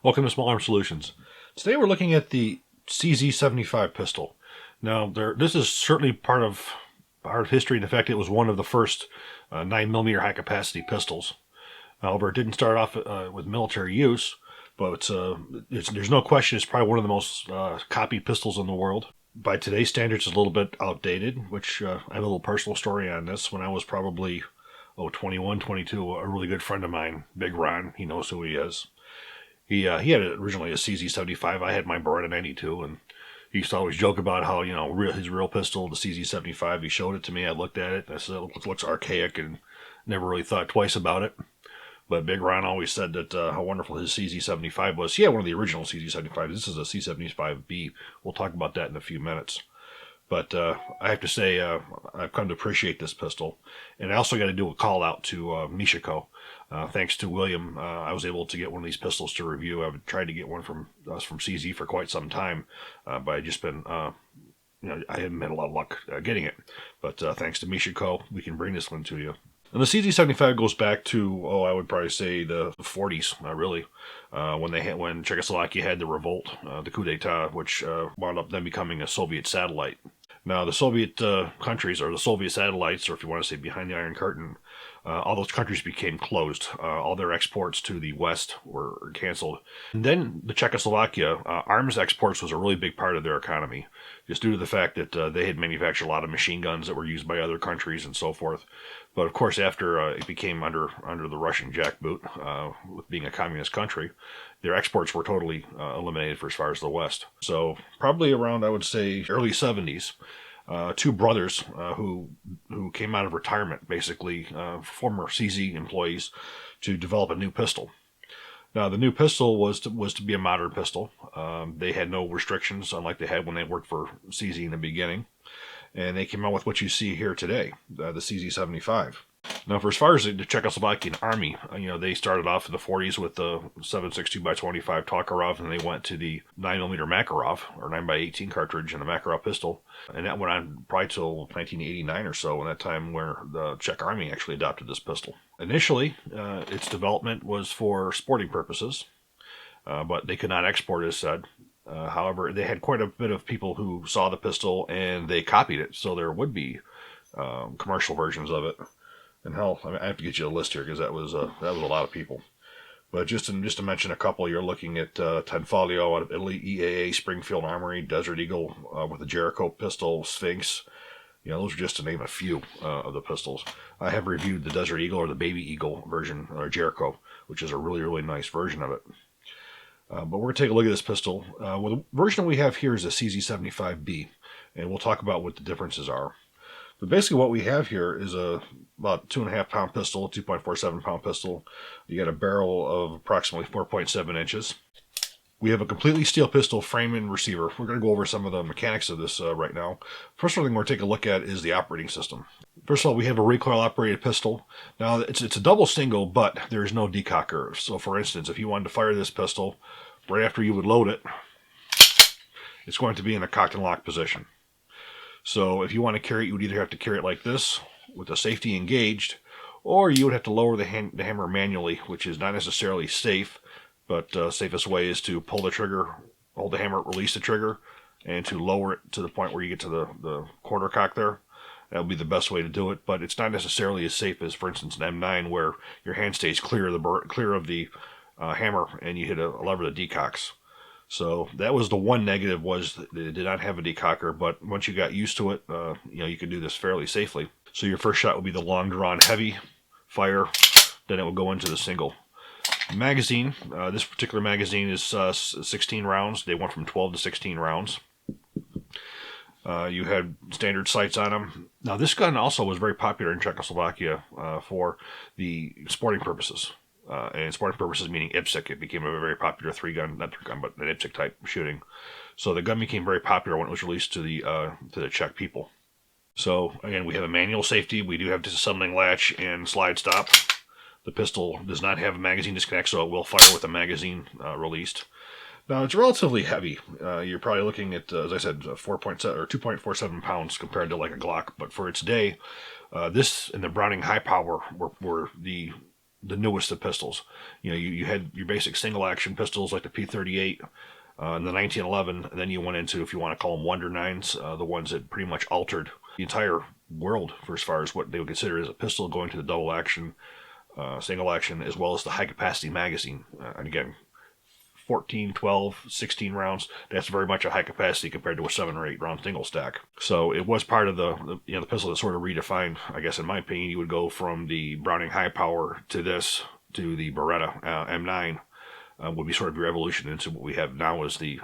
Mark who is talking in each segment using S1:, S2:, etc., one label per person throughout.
S1: Welcome to Small Arms Solutions. Today we're looking at the CZ75 pistol. Now, this is certainly part of history. In fact, it was one of the first 9mm high-capacity pistols. However, it didn't start off with military use, but there's no question it's probably one of the most copied pistols in the world. By today's standards, it's a little bit outdated, which I have a little personal story on this. When I was probably 21, 22, a really good friend of mine, Big Ron, he knows who he is. He had originally a CZ75. I had my Beretta 92, and he used to always joke about how, his real pistol, the CZ75, he showed it to me. I looked at it, and I said, it looks archaic, and never really thought twice about it. But Big Ron always said that how wonderful his CZ75 was. He had one of the original CZ75s. This is a C75B. We'll talk about that in a few minutes. But I have to say, I've come to appreciate this pistol. And I also got to do a call out to Michiko. Thanks to William, I was able to get one of these pistols to review. I've tried to get one from CZ for quite some time, but I've just been, I haven't had a lot of luck getting it. But thanks to Michiko, we can bring this one to you. And the CZ75 goes back to, I would probably say the 40s, really, when Czechoslovakia had the revolt, the coup d'etat, which wound up then becoming a Soviet satellite. Now, the Soviet countries, or the Soviet satellites, or if you want to say behind the Iron Curtain, all those countries became closed. All their exports to the West were canceled. And then the Czechoslovakia, arms exports was a really big part of their economy, just due to the fact that they had manufactured a lot of machine guns that were used by other countries and so forth. But of course, after it became under the Russian jackboot, with being a communist country, their exports were totally eliminated for as far as the West. So probably around, I would say, early 70s, two brothers who came out of retirement, basically former CZ employees, to develop a new pistol. Now, the new pistol was to be a modern pistol. They had no restrictions, unlike they had when they worked for CZ in the beginning. And they came out with what you see here today, the CZ75. Now, for as far as the Czechoslovakian army, they started off in the 40s with the 7.62x25 Tokarov, and they went to the 9mm Makarov, or 9x18 cartridge, and the Makarov pistol. And that went on probably till 1989 or so, in that time where the Czech army actually adopted this pistol. Initially, its development was for sporting purposes, but they could not export, as said. However, they had quite a bit of people who saw the pistol and they copied it, so there would be commercial versions of it. And hell, I have to get you a list here because that was a lot of people. But just to mention a couple, you're looking at Tanfoglio out of Italy, EAA, Springfield Armory, Desert Eagle with a Jericho pistol, Sphinx. Those are just to name a few of the pistols. I have reviewed the Desert Eagle or the Baby Eagle version, or Jericho, which is a really, really nice version of it. But we're going to take a look at this pistol. Well, the version we have here is a CZ75B, and we'll talk about what the differences are. But basically what we have here is about 2.5 pound pistol, 2.47 pound pistol. You got a barrel of approximately 4.7 inches. We have a completely steel pistol, frame and receiver. We're going to go over some of the mechanics of this right now. First thing we're going to take a look at is the operating system. First of all, we have a recoil-operated pistol. Now, it's a double single, but there is no decocker. So, for instance, if you wanted to fire this pistol, right after you would load it, it's going to be in a cocked and locked position. So, if you want to carry it, you would either have to carry it like this, with the safety engaged, or you would have to lower the hammer manually, which is not necessarily safe, but safest way is to pull the trigger, hold the hammer, release the trigger, and to lower it to the point where you get to the quarter cock there. That would be the best way to do it, but it's not necessarily as safe as, for instance, an M9, where your hand stays clear of the hammer, and you hit a lever that decocks. So that was the one negative, was that it did not have a decocker, but once you got used to it, you could do this fairly safely. So your first shot would be the long-drawn heavy fire, then it would go into the single. Magazine, this particular magazine is 16 rounds. They went from 12 to 16 rounds. You had standard sights on them. Now, this gun also was very popular in Czechoslovakia for the sporting purposes. And sporting purposes meaning IPSC. It became a very popular not 3-gun, but an IPSC type shooting. So the gun became very popular when it was released to the Czech people. So again, we have a manual safety. We do have disassembling latch and slide stop. The pistol does not have a magazine disconnect, so it will fire with a magazine released. Now, it's relatively heavy. You're probably looking at, as I said, 4.7 or 2.47 pounds compared to like a Glock. But for its day, this and the Browning High Power were the the newest of pistols. You had your basic single action pistols like the P38 in the 1911, and then you went into, if you want to call them Wonder Nines, the ones that pretty much altered the entire world for as far as what they would consider as a pistol, going to the double action, single action, as well as the high capacity magazine. And again, 14, 12, 16 rounds, that's very much a high capacity compared to a 7 or 8 round single stack. So it was part of the pistol that sort of redefined, I guess in my opinion, you would go from the Browning high power to this, to the Beretta M9, would be sort of your evolution into what we have now as the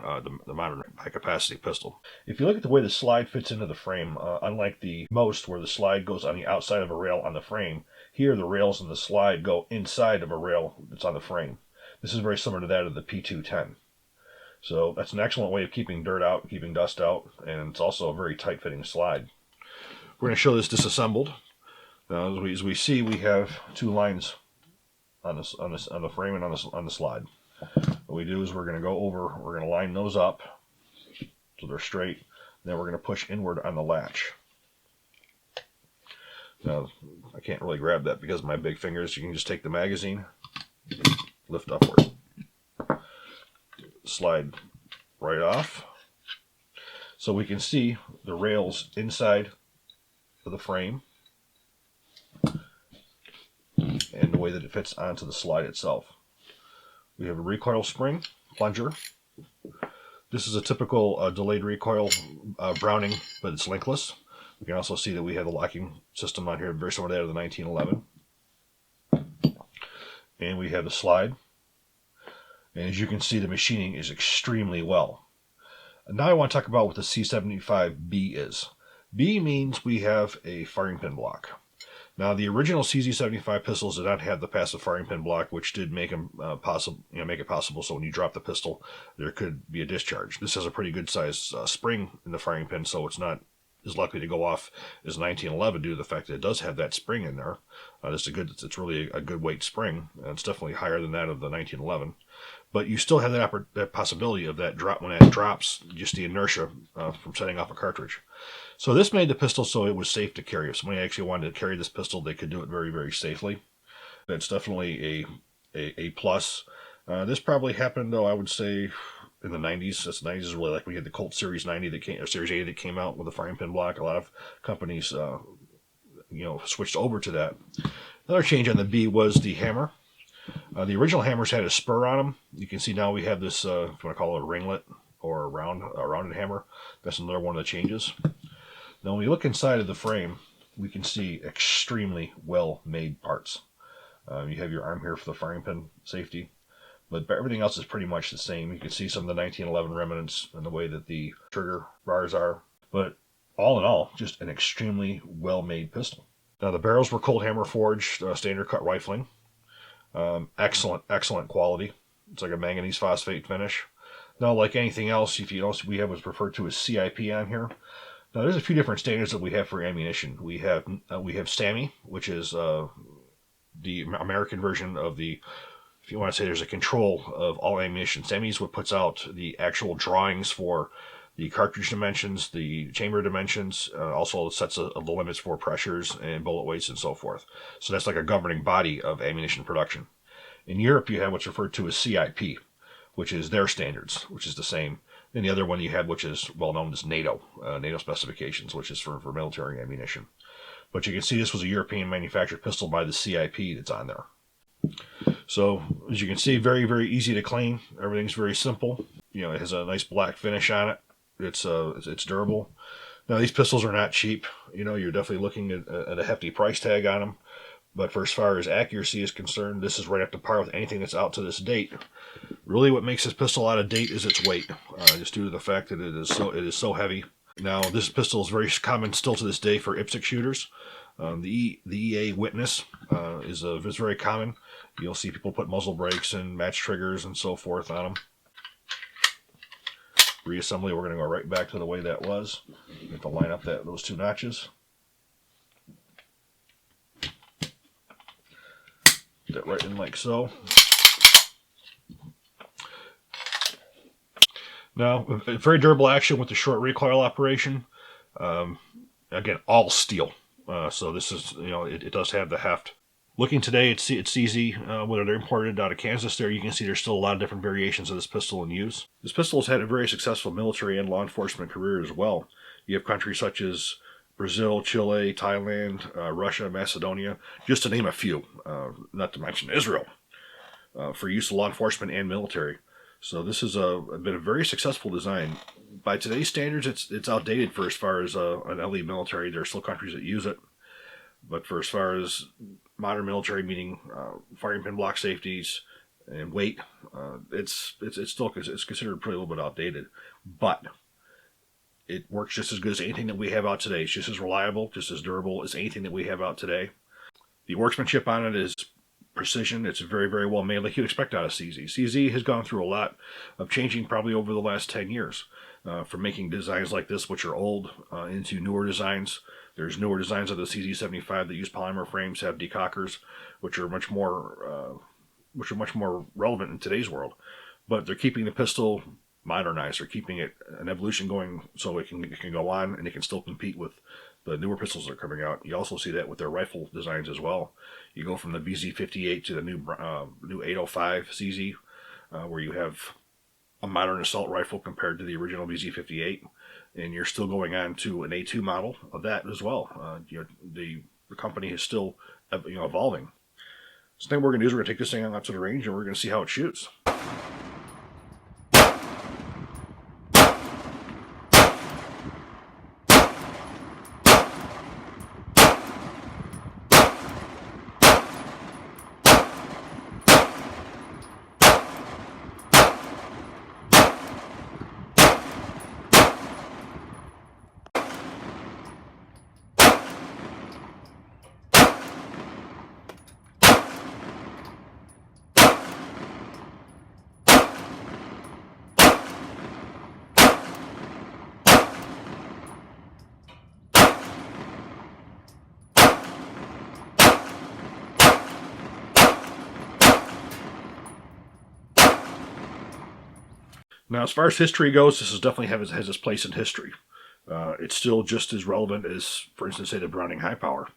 S1: modern high capacity pistol. If you look at the way the slide fits into the frame, unlike the most where the slide goes on the outside of a rail on the frame, here the rails and the slide go inside of a rail that's on the frame. This is very similar to that of the P210. So that's an excellent way of keeping dirt out, keeping dust out, and it's also a very tight-fitting slide. We're going to show this disassembled. Now, as we see, we have 2 lines on the frame and on the slide. What we do is we're going to line those up so they're straight. Then we're going to push inward on the latch. Now, I can't really grab that because of my big fingers. You can just take the magazine, lift upward, slide right off. So we can see the rails inside of the frame and the way that it fits onto the slide itself. We have a recoil spring, plunger. This is a typical delayed recoil Browning, but it's linkless. We can also see that we have the locking system on here, very similar to that of the 1911. And we have the slide. And as you can see, the machining is extremely well. And now I want to talk about what the C75B is. B means we have a firing pin block. Now, the original CZ75 pistols did not have the passive firing pin block, which did make them make it possible so when you drop the pistol, there could be a discharge. This has a pretty good size spring in the firing pin, so it's not as likely to go off as 1911 due to the fact that it does have that spring in there. It's really a good weight spring. It's definitely higher than that of the 1911. But you still have that possibility of that drop when it drops, just the inertia from setting off a cartridge. So this made the pistol so it was safe to carry. If somebody actually wanted to carry this pistol, they could do it very, very safely. That's definitely a plus. This probably happened, though, I would say, in the 90s. The 90s is really like we had the Colt Series 90 or Series 80 that came out with a firing pin block. A lot of companies, switched over to that. Another change on the B was the hammer. The original hammers had a spur on them. You can see now we have this, if you want to call it a ringlet or a rounded hammer. That's another one of the changes. Now, when we look inside of the frame, we can see extremely well-made parts. You have your arm here for the firing pin safety, but everything else is pretty much the same. You can see some of the 1911 remnants in the way that the trigger bars are, but all in all, just an extremely well-made pistol. Now, the barrels were cold hammer forged, standard cut rifling. Excellent quality. It's like a manganese phosphate finish. Now, like anything else, we have what's referred to as CIP on here. Now, there's a few different standards that we have for ammunition. We have SAMI, which is the American version of the, if you want to say there's a control of all ammunition. SAMI is what puts out the actual drawings for the cartridge dimensions, the chamber dimensions, also sets the limits for pressures and bullet weights and so forth. So that's like a governing body of ammunition production. In Europe, you have what's referred to as CIP, which is their standards, which is the same. And the other one you had, which is well known as NATO specifications, which is for military ammunition. But you can see this was a European manufactured pistol by the CIP that's on there. So as you can see, very, very easy to clean. Everything's very simple. It has a nice black finish on it. It's durable. Now, these pistols are not cheap. You're definitely looking at a hefty price tag on them. But for as far as accuracy is concerned, this is right up to par with anything that's out to this date. Really, what makes this pistol out of date is its weight, just due to the fact that it is so heavy. Now, this pistol is very common still to this day for IPSC shooters. The EA Witness is very common. You'll see people put muzzle brakes and match triggers and so forth on them. Reassembly, we're going to go right back to the way that was. You have to line up those 2 notches. Get that right in like so. Now, very durable action with the short recoil operation. Again, all steel. So this is, it does have the heft. Looking today, it's easy. Whether they're imported out of Kansas there, you can see there's still a lot of different variations of this pistol in use. This pistol has had a very successful military and law enforcement career as well. You have countries such as Brazil, Chile, Thailand, Russia, Macedonia, just to name a few, not to mention Israel, for use of law enforcement and military. So this has been a very successful design. By today's standards, it's outdated for as far as an LE military. There are still countries that use it. But for as far as modern military, meaning firing pin block safeties and weight, it's considered pretty a little bit outdated. But it works just as good as anything that we have out today. It's just as reliable, just as durable as anything that we have out today. The workmanship on it is precision. It's very, very well made, like you'd expect out of CZ. CZ has gone through a lot of changing probably over the last 10 years. From making designs like this, which are old, into newer designs. There's newer designs of the CZ75 that use polymer frames, have decockers, which are much more relevant in today's world. But they're keeping the pistol modernized. They're keeping it an evolution going so it can go on and it can still compete with the newer pistols that are coming out. You also see that with their rifle designs as well. You go from the BZ58 to the new 805 CZ, where you have a modern assault rifle compared to the original BZ58, and you're still going on to an A2 model of that as well. The company is still evolving. So the thing we're going to do is we're going to take this thing out to the range and we're going to see how it shoots. Now, as far as history goes, this is definitely has its place in history. It's still just as relevant as, for instance, say the Browning High Power.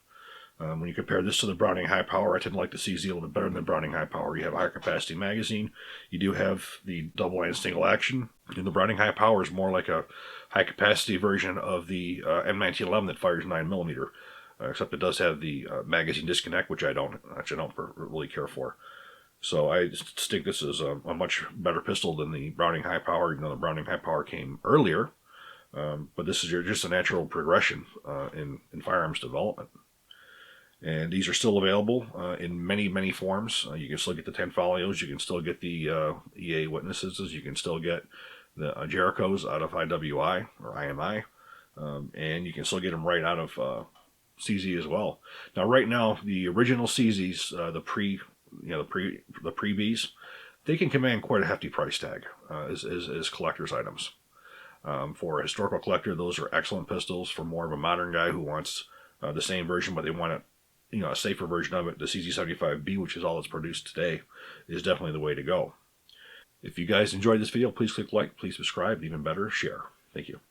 S1: When you compare this to the Browning High Power, I tend to like the CZ a little bit better than the Browning High Power. You have a higher capacity magazine. You do have the double and single action. And the Browning High Power is more like a high capacity version of the M1911 that fires 9mm. Except it does have the magazine disconnect, which I don't really care for. So I just think this is a much better pistol than the Browning High Power, even though the Browning High Power came earlier. But this is just a natural progression in firearms development. And these are still available in many, many forms. You can still get the 10 Folios. You can still get the EA Witnesses. You can still get the Jerichos out of IWI or IMI. And you can still get them right out of CZ as well. Now, right now, the original CZs, the pre-Bs, they can command quite a hefty price tag as collector's items. For a historical collector, those are excellent pistols. For more of a modern guy who wants the same version, but they want a safer version of it, the CZ75B, which is all that's produced today, is definitely the way to go. If you guys enjoyed this video, please click like, please subscribe, and even better, share. Thank you.